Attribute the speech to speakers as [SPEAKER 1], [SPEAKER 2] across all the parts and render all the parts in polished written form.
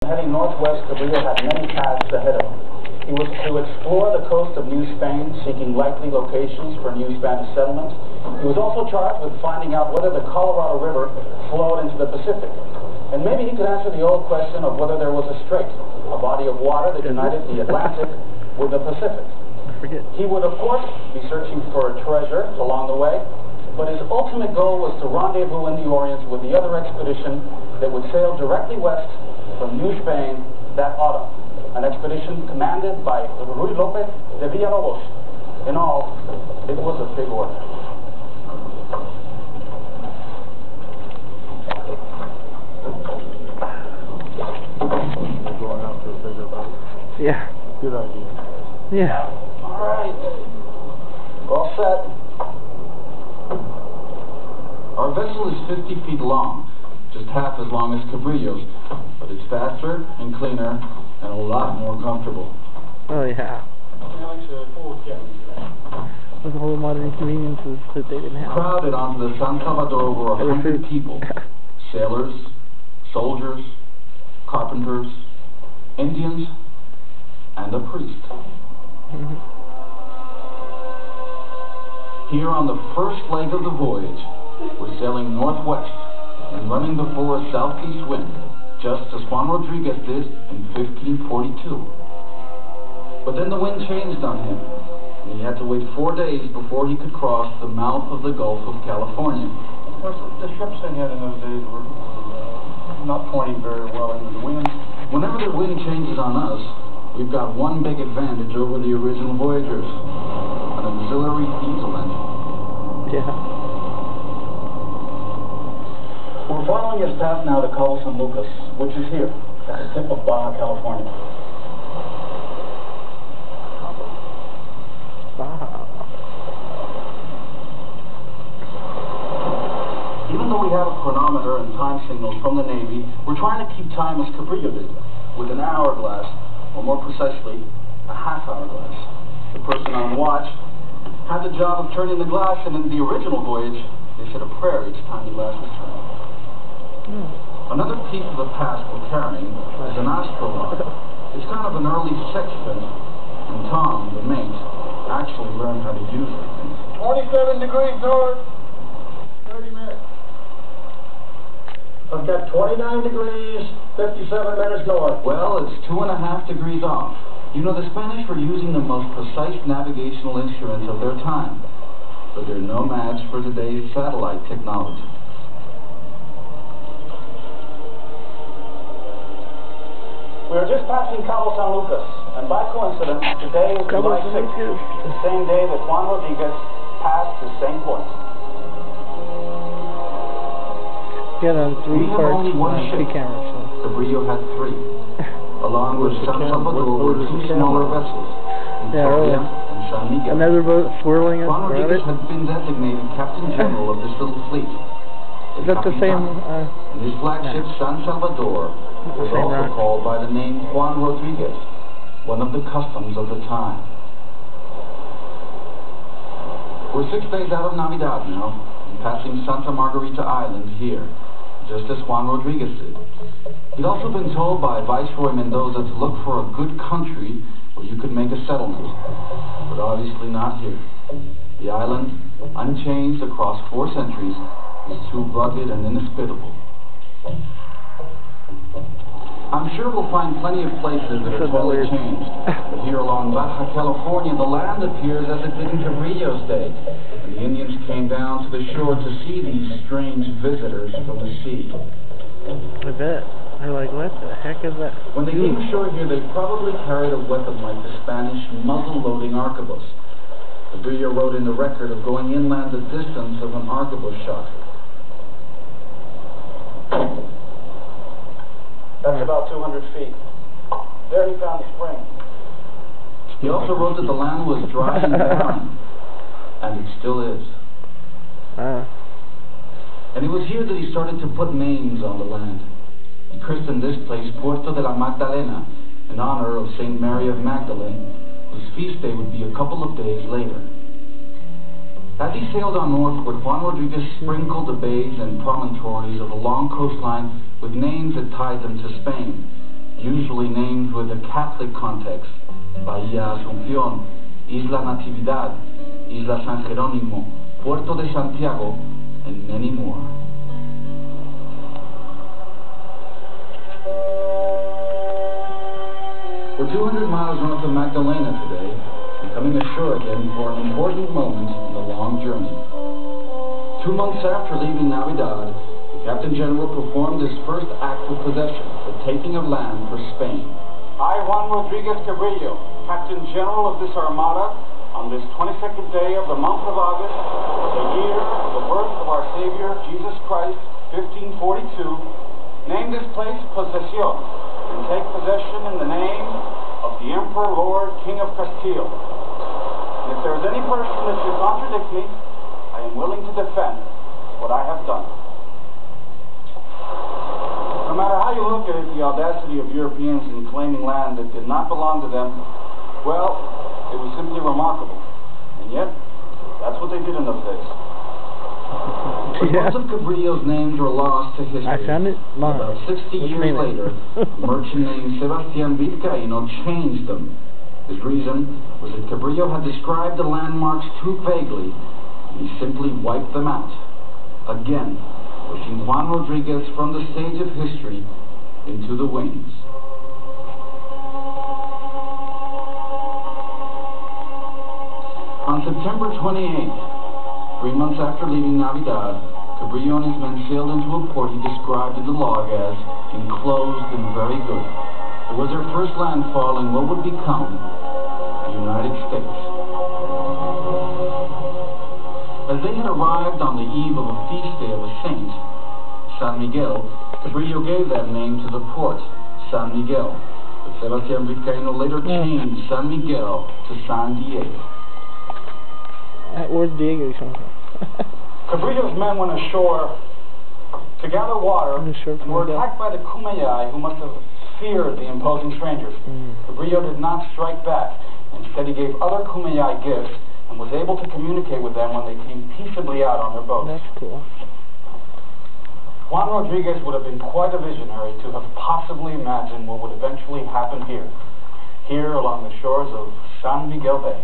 [SPEAKER 1] Heading northwest, Cabrillo had many tasks ahead of him. He was to explore the coast of New Spain, seeking likely locations for new Spanish settlements. He was also charged with finding out whether the Colorado River flowed into the Pacific. And maybe he could answer the old question of whether there was a strait, a body of water that united the Atlantic with the Pacific. He would, of course, be searching for a treasure along the way, but his ultimate goal was to rendezvous in the Orient with the other expedition that would sail directly west from New Spain that autumn, an expedition commanded by Ruy López de Villalobos. In all, it was a big order.
[SPEAKER 2] We're going out to a bigger boat.
[SPEAKER 3] Yeah.
[SPEAKER 2] Good idea.
[SPEAKER 3] Yeah.
[SPEAKER 1] All right. All set.
[SPEAKER 4] Our vessel is 50 feet long, just half as long as Cabrillo's, but it's faster and cleaner and a lot more comfortable.
[SPEAKER 3] Oh yeah. With all the modern conveniences that they didn't have.
[SPEAKER 4] Crowded onto the San Salvador were 100 people. Sailors, soldiers, carpenters, Indians, and a priest. Here on the first leg of the voyage, we're sailing northwest and running before a southeast wind, just as Juan Rodriguez did in 1542. But then the wind changed on him, and he had to wait 4 days before he could cross the mouth of the Gulf of California.
[SPEAKER 1] Of course, the ships they had in those days were not pointing very well into the wind.
[SPEAKER 4] Whenever the wind changes on us, we've got one big advantage over the original voyagers: an auxiliary diesel engine.
[SPEAKER 3] Yeah.
[SPEAKER 1] We're following his path now to Cabo San Lucas, which is here, at the tip of Baja California. Even though we have a chronometer and time signals from the Navy, we're trying to keep time as Cabrillo did, with an hourglass, or more precisely, a half-hourglass. The person on watch had the job of turning the glass, and in the original voyage, they said a prayer each time the glass was turned. Another piece of the past we're carrying is an astronaut. It's kind of an early sextant, and Tom, the mate, actually learned how to use it.
[SPEAKER 2] 27 degrees north, 30 minutes.
[SPEAKER 1] I've got 29 degrees, 57 minutes north.
[SPEAKER 4] Well, it's 2.5 degrees off. You know, the Spanish were using the most precise navigational instruments of their time, but they're no match for today's satellite technology.
[SPEAKER 1] We are just passing Cabo San Lucas, and by coincidence, today is July 6th, the same day that Juan Rodriguez passed the same point.
[SPEAKER 3] He had on 3 parts and 2 cameras. So.
[SPEAKER 4] Cabrillo had 3, along with San Salvador were 2 smaller vessels, Victoria and San Miguel.
[SPEAKER 3] Another boat swirling
[SPEAKER 4] Juan
[SPEAKER 3] around
[SPEAKER 4] Rodriguez
[SPEAKER 3] it.
[SPEAKER 4] had been designated Captain General of this little fleet.
[SPEAKER 3] Is that the same?
[SPEAKER 4] And his flagship, San Salvador, was also called by the name Juan Rodriguez, one of the customs of the time. We're 6 days out of Navidad now, and passing Santa Margarita Island here, just as Juan Rodriguez did. He'd also been told by Viceroy Mendoza to look for a good country where you could make a settlement, but obviously not here. The island, unchanged across 4 centuries, is too rugged and inhospitable. I'm sure we'll find plenty of places that are totally changed, but here along Baja California, the land appears as it did in Cabrillo's day, and the Indians came down to the shore to see these strange visitors from the sea.
[SPEAKER 3] I bet. They're like, what the heck is that?
[SPEAKER 4] When they came ashore here, they probably carried a weapon like the Spanish muzzle-loading arquebus. Cabrillo wrote in the record of going inland the distance of an arquebus shot.
[SPEAKER 1] That's about 200 feet. There he found the spring.
[SPEAKER 4] He also wrote that the land was dry and barren, and it still is. And it was here that he started to put names on the land. He christened this place Puerto de la Magdalena, in honor of St. Mary of Magdalene, whose feast day would be a couple of days later. As he sailed on northward, Juan Rodriguez sprinkled the bays and promontories of the long coastline with names that tied them to Spain. And usually named with a Catholic context, Bahía Asunción, Isla Natividad, Isla San Jerónimo, Puerto de Santiago, and many more. We're 200 miles north of Magdalena today, and coming ashore again for an important moment in the long journey. 2 months after leaving Navidad, the Captain General performed his first act of possession, the taking of land for Spain.
[SPEAKER 1] I, Juan Rodriguez Cabrillo, Captain General of this Armada, on this 22nd day of the month of August, the year of the birth of our Savior, Jesus Christ, 1542, name this place Posesión, and take possession in the name of the Emperor, Lord, King of Castile. And if there is any person that should contradict me, I am willing to defend what I have done. No matter how you look at it, the audacity of Europeans in claiming land that did not belong to them, well, it was simply remarkable. And yet, that's what they did in those days.
[SPEAKER 4] Most of Cabrillo's names were lost to history.
[SPEAKER 3] I found it long.
[SPEAKER 4] About 60 years later, a merchant named Sebastián Vizcaíno changed them. His reason was that Cabrillo had described the landmarks too vaguely, and he simply wiped them out. Again, pushing Juan Rodriguez from the stage of history into the wings. On September 28th, 3 months after leaving Navidad, Cabrillo and his men sailed into a port he described in the log as enclosed and very good. It was their first landfall in what would become the United States. As they had arrived on the eve of a feast day of a saint, San Miguel, Cabrillo gave that name to the port, San Miguel. But Sebastián Vizcaíno later changed San Miguel to San Diego.
[SPEAKER 3] Where's Diego come from?
[SPEAKER 1] Cabrillo's men went ashore to gather water and were attacked by the Kumeyaay, who must have feared the imposing strangers. Cabrillo did not strike back. Instead, he gave other Kumeyaay gifts and was able to communicate with them when they came peaceably out on their boats.
[SPEAKER 3] That's cool.
[SPEAKER 1] Juan Rodriguez would have been quite a visionary to have possibly imagined what would eventually happen here along the shores of San Miguel Bay.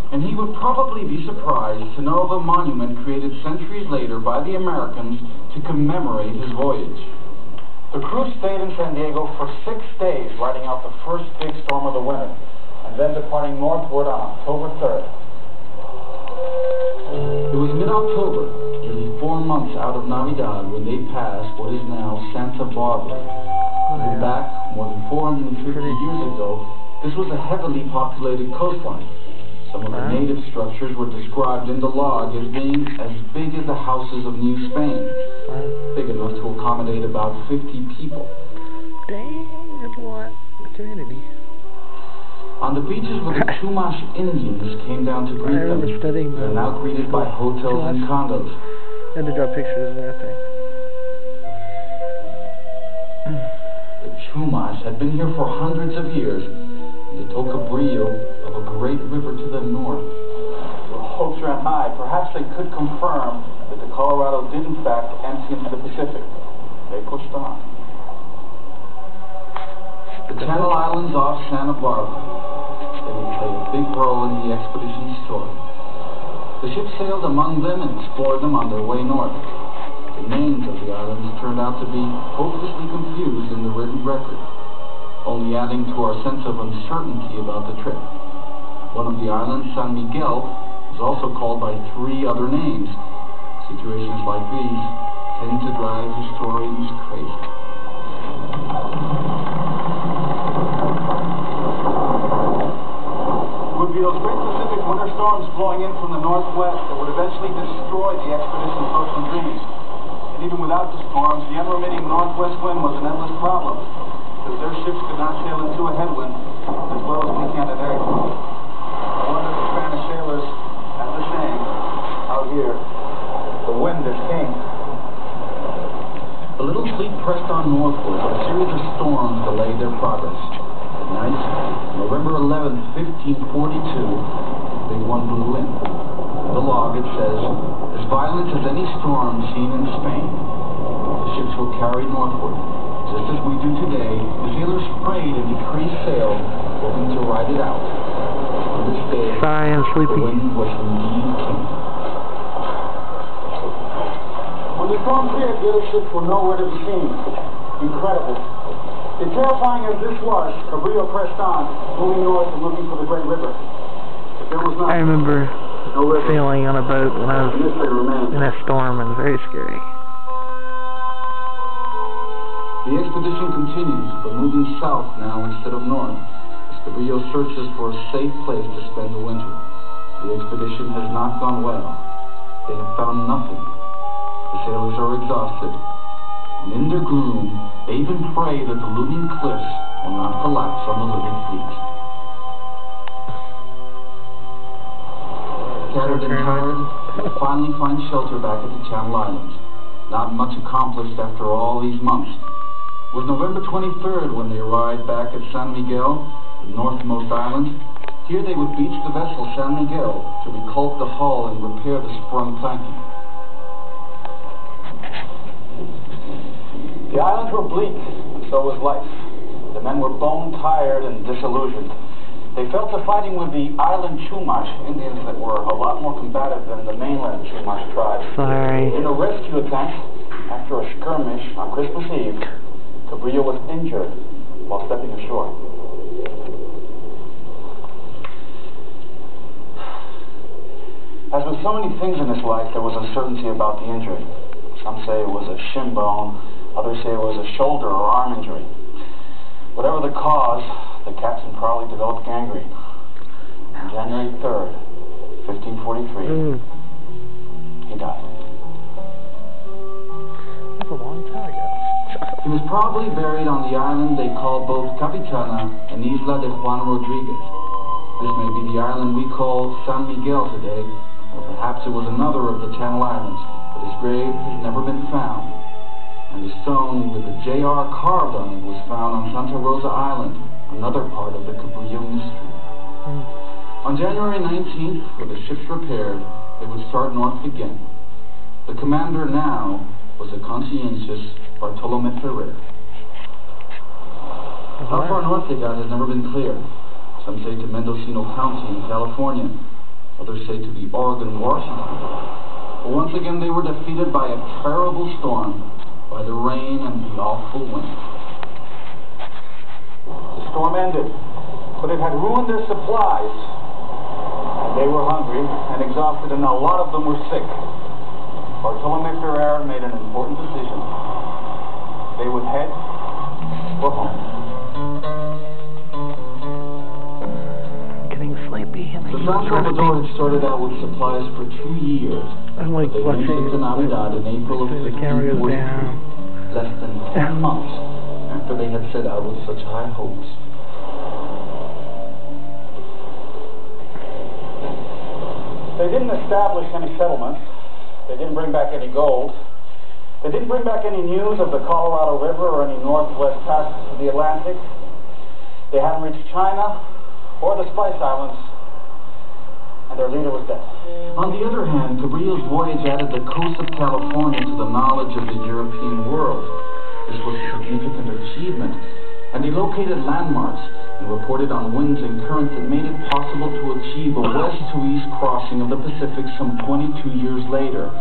[SPEAKER 4] And he would probably be surprised to know of a monument created centuries later by the Americans to commemorate his voyage.
[SPEAKER 1] The crew stayed in San Diego for 6 days, riding out the first big storm of the winter, and then departing northward on October 3rd.
[SPEAKER 4] It was mid-October, nearly 4 months out of Navidad, when they passed what is now Santa Barbara. Back more than 450 years ago, this was a heavily populated coastline. Some of the native structures were described in the log as being as big as the houses of New Spain, big enough to accommodate about 50 people.
[SPEAKER 3] Dang, that's a lot. Eternity.
[SPEAKER 4] On the beaches where the Chumash Indians came down to greet them, they're now greeted by hotels and condos.
[SPEAKER 3] I had to draw pictures of that thing.
[SPEAKER 4] The Chumash had been here for hundreds of years, and they told Cabrillo of a great river to the north.
[SPEAKER 1] Well, hopes ran high. Perhaps they could confirm that the Colorado did in fact empty into the Pacific. They pushed on.
[SPEAKER 4] The Channel Islands off Santa Barbara. They would play a big role in the expedition's story. The ship sailed among them and explored them on their way north. The names of the islands turned out to be hopelessly confused in the written record, only adding to our sense of uncertainty about the trip. One of the islands, San Miguel, was also called by 3 other names. Situations like these tend to drive historians crazy.
[SPEAKER 1] It would be those great Pacific winter storms blowing in from the northwest that would eventually destroy the expedition's hopes and dreams. And even without the storms, the unremitting northwest wind was an endless problem, because their ships could not sail into a headwind as well as we can in air. I wonder if the Spanish sailors had the saying out here, the wind is king.
[SPEAKER 4] The little fleet pressed on northward, but a series of storms delayed their progress. At night, November 11th, 1542, Big One blew in. In the log it says, as violent as any storm seen in Spain. The ships were carried northward. Just as we do today, the sailors pre-sailed, hoping to ride it out. On this day,
[SPEAKER 3] Sorry, I'm sleepy.
[SPEAKER 4] the wind was indeed king.
[SPEAKER 1] When the storm cleared, the other ships were nowhere to be seen. Incredible. As terrifying as this was, Cabrillo pressed on, moving north and looking for the Great River. If there was not,
[SPEAKER 3] I remember
[SPEAKER 1] no river,
[SPEAKER 3] sailing on a boat when I was
[SPEAKER 1] mystery remained.
[SPEAKER 3] in a storm, and very scary.
[SPEAKER 4] The expedition continues, but moving south now instead of north, as Cabrillo searches for a safe place to spend the winter. The expedition has not gone well. They have found nothing. The sailors are exhausted, and in their gloom, they even pray that the looming cliffs will not collapse on the little fleet. Scattered and tired, they finally find shelter back at the Channel Islands. Not much accomplished after all these months. It was November 23rd when they arrived back at San Miguel, the northmost island. Here they would beach the vessel San Miguel to reculp the hull and repair the sprung planking.
[SPEAKER 1] The islands were bleak, and so was life. The men were bone-tired and disillusioned. They fell to fighting with the island Chumash, Indians that were a lot more combative than the mainland Chumash tribes.
[SPEAKER 3] Sorry.
[SPEAKER 1] In a rescue attempt, after a skirmish on Christmas Eve, Cabrillo was injured while stepping ashore. As with so many things in this life, there was uncertainty about the injury. Some say it was a shin bone, others say it was a shoulder or arm injury. Whatever the cause, the captain probably developed gangrene. On January 3rd, 1543, he died.
[SPEAKER 3] That's a long time ago.
[SPEAKER 4] He was probably buried on the island they call both Capitana and Isla de Juan Rodriguez. This may be the island we call San Miguel today, or perhaps it was another of the Channel Islands, but his grave has never been found. And the stone with the JR carved on it was found on Santa Rosa Island, another part of the Cabrillo mystery. On January 19th, with the ships repaired, they would start north again. The commander now was a conscientious Bartolome Ferrer. How far north they got has never been clear. Some say to Mendocino County in California. Others say to the Oregon, Washington. But once again they were defeated by a terrible storm, by the rain and the awful wind.
[SPEAKER 1] The storm ended, but it had ruined their supplies. And they were hungry and exhausted, and a lot of them were sick. Bartolome Ferrer made an important decision. They would head for home.
[SPEAKER 3] Getting sleepy. And
[SPEAKER 4] The San Salvador had started out with supplies for 2 years.
[SPEAKER 3] I'm like
[SPEAKER 4] They
[SPEAKER 3] watching
[SPEAKER 4] went into Navidad in April of
[SPEAKER 3] the camera goes
[SPEAKER 4] 1543,
[SPEAKER 3] down.
[SPEAKER 4] less than 10 months after they had set out with such high hopes.
[SPEAKER 1] They didn't establish any settlements. They didn't bring back any gold. They didn't bring back any news of the Colorado River or any northwest passes of the Atlantic. They hadn't reached China or the Spice Islands, and their leader was dead.
[SPEAKER 4] On the other hand, Cabrillo's voyage added the coast of California to the knowledge of the European world. This was a significant achievement, and he located landmarks and reported on winds and currents that made it possible to achieve a west-to-east crossing of the Pacific some 22 years later.